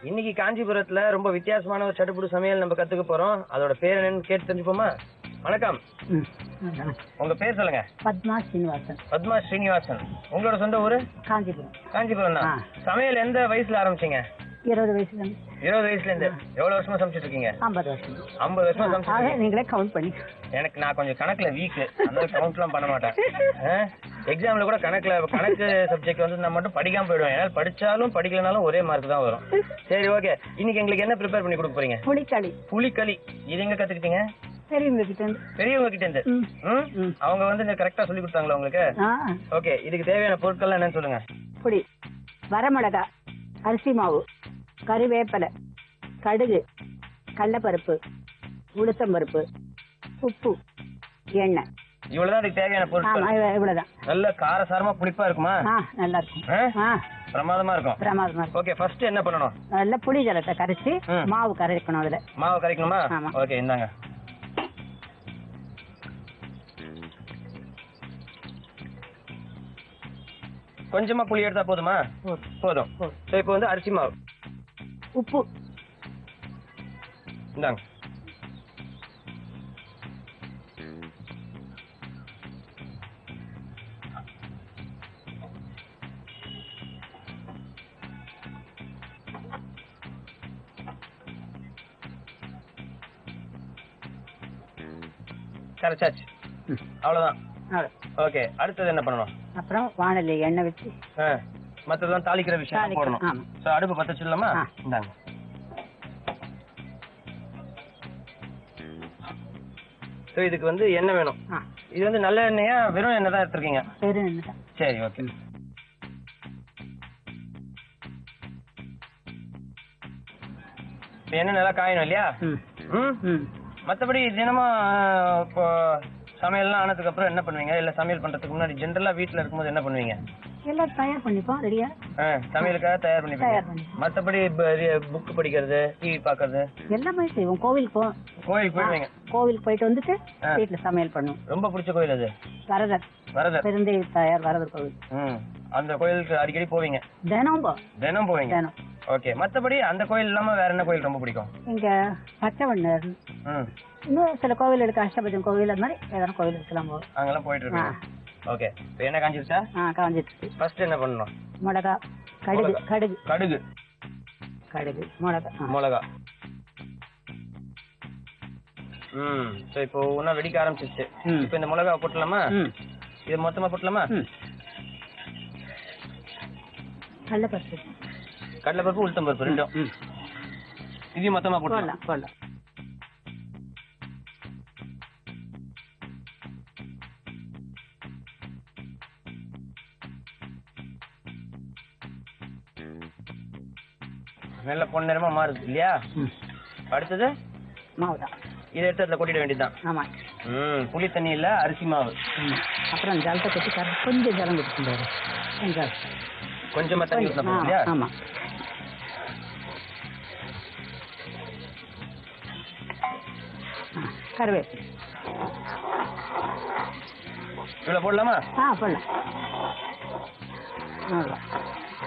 இன்னைக்கு காஞ்சிபுரத்துல ரொம்ப வித்தியாசமான ஒரு சட்டுப்புடு சமையல் நம்ம கத்துக்க போறோம். அதோட பேர் என்னன்னு கேட்டு தெரிஞ்சுப்போமா? வணக்கம், உங்க பேர் சொல்லுங்க. பத்மா ஸ்ரீனிவாசன். பத்மா ஸ்ரீனிவாசன். உங்களோட சொந்த ஊரு? காஞ்சிபுரம். காஞ்சிபுரம் தான். சமையல் எந்த வயசுல ஆரம்பிச்சீங்க? 20 வயசுல. 20 வயசுல இருந்து எவ்வளவு வருஷமா சமைச்சிட்டு இருக்கீங்க? 50 வருஷம். 50 வருஷமா சமைச்சிட்டு நீங்களே கவுண்ட் பண்ணி. எனக்கு நான் கொஞ்சம் கணக்குல வீக், அதனால கவுண்ட் எல்லாம் பண்ண மாட்டேன். எக்ஸாம்ல கூட கணக்கு சப்ஜெக்ட் வந்து நான் மட்டும் படிக்காம போயிடுவேன். ஏன்னா படிச்சாலும் படிக்கலனாலும் ஒரே மார்க் தான் வரும். சரி, ஓகே. இன்னைக்கு எங்களுக்கு என்ன ப்ரிப்பேர் பண்ணி கொடுக்க போறீங்க? புளிக்களி. புளிக்களி. இது எங்க கத்துக்கிட்டீங்க? பெரியவங்க கிட்ட இருந்து. பெரியவங்க கிட்ட இருந்து. அவங்க வந்து கரெக்டா சொல்லி கொடுத்தாங்களா உங்களுக்கு? ஓகே. இதுக்கு தேவையான பொருட்கள் என்னன்னு சொல்லுங்க. புளி, வரமிளகா, அரிசி மாவு, கறிவேப்பிலை, கடுகு, கடலைப்பருப்பு, உளுத்தம்பருப்பு, உப்பு, எண்ணெய். இவ்வளவுதான் இதுக்கு தேவையான பொருட்கள். இவ்வளவுதான். நல்ல காரசாரமா புளிப்பா இருக்குமா? நல்லா இருக்கும். பிரமாதமா இருக்கும். பிரமாதமா இருக்கும். ஓகே, ஃபர்ஸ்ட் என்ன பண்ணணும்? நல்ல புளி ஜலத்தை கரைச்சி மாவு கரைக்கணும். அதுல மாவு கரைக்கணுமா? ஓகே, இந்தாங்க. கொஞ்சமா புளி எடுத்தா போதுமா? போதும். இப்போ வந்து அரிசி மாவு, உப்பு, இந்தாங்க. கரைச்சாச்சு. அவ்வளவுதான். ஓகே, அடுத்தது என்ன பண்ணணும்? அப்புறம் வாணலி எண்ணெய் வச்சு மத்ததெல்லாம் தாளிக்கிற விஷயம் போடணும். சோ அடுப்பு பத்த வச்சிடலாமா? இந்தாங்க. சோ இதுக்கு வந்து எண்ணெய் வேணும். இது வந்து நல்ல எண்ணெயா வெறும் எண்ணெய் தான் எடுத்துருக்கீங்க? வெறும் எண்ணெய் தான். சரி, ஓகே. எண்ணெய் நல்லா காயணும் இல்லையா? மத்தபடி தினமும் இப்போ சமையல்லாம் ஆனதுக்கு அப்புறம் என்ன பண்ணுவீங்க? இல்ல சமையல் பண்றதுக்கு முன்னாடி ஜெனரலா வீட்டுல இருக்கும்போது என்ன பண்ணுவீங்க? எல்லாம் தயார் பண்ணிப்போம். ரெடியா சமையலுக்காக தயார் பண்ணிப்பீங்க. மத்தபடி புக் படிக்கிறது, டிவி பாக்குறது எல்லாமே செய்வோம். கோவிலுக்கு போயிடுவீங்க? கோவிலுக்கு போயிட்டு வந்துட்டு வீட்டுல சமையல் பண்ணுவோம். ரொம்ப பிடிச்ச கோயில் அது? வரதர். பெருந்தை தாயார் வரதர் கோவில். அந்த கோயிலுக்கு அடிக்கடி போவீங்க? தினம் போவீங்க. ஓகே. மத்தபடி அந்த கோயில் இல்லாம வேற என்ன கோயில் ரொம்ப பிடிக்கும்? இங்க பச்சவண்ணர், இன்னும் சில கோவில் இருக்கு, அஷ்டபதி கோவில், அது மாதிரி ஏதாவது கோவில் இருக்கலாம். அங்கெல்லாம் போயிட்டு இருக்கீங்க. ஓகே. இப்போ என்ன காஞ்சிருச்சா? காஞ்சிருச்சு. ஃபர்ஸ்ட் என்ன பண்ணணும்? மிளகா, கடுகு. கடுகு, கடுகு, மிளகா. சோ இப்போ ஒண்ணா வெடிக்க ஆரம்பிச்சிருச்சு. இப்போ இந்த மிளகா போட்டலாமா? இது மொத்தமா போட்டலாமா? கடலைப்பருப்பு, உளுத்தம்பருப்பு ரெண்டும் இதையும் மொத்தமா போடலாம். நல்ல பொன்னிறமா மாறுது இல்லையா? அடுத்தது மாவுதான். இதை எடுத்து அதுல கொட்டிட வேண்டியதுதான். ஆமா. புளி தண்ணி இல்ல, அரிசி மாவு. அப்புறம் ஜலத்தை கொட்டி கொஞ்சம் ஜலம் கொடுத்துருவாரு. கொஞ்சமா தண்ணி ஊத்தணும் இல்லையா? ஆமா. கருவேப்பிலை இவ்வளவு போடலாமா? போடலாம்.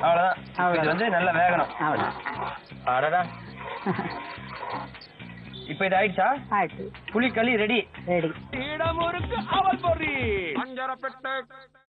அவ்வளவுதான். இது வந்து நல்லா வேகணும். அடடா. இப்ப இது ஆயிடுச்சா? ஆயிடுச்சு. புளிக்களி ரெடி. ரெடி.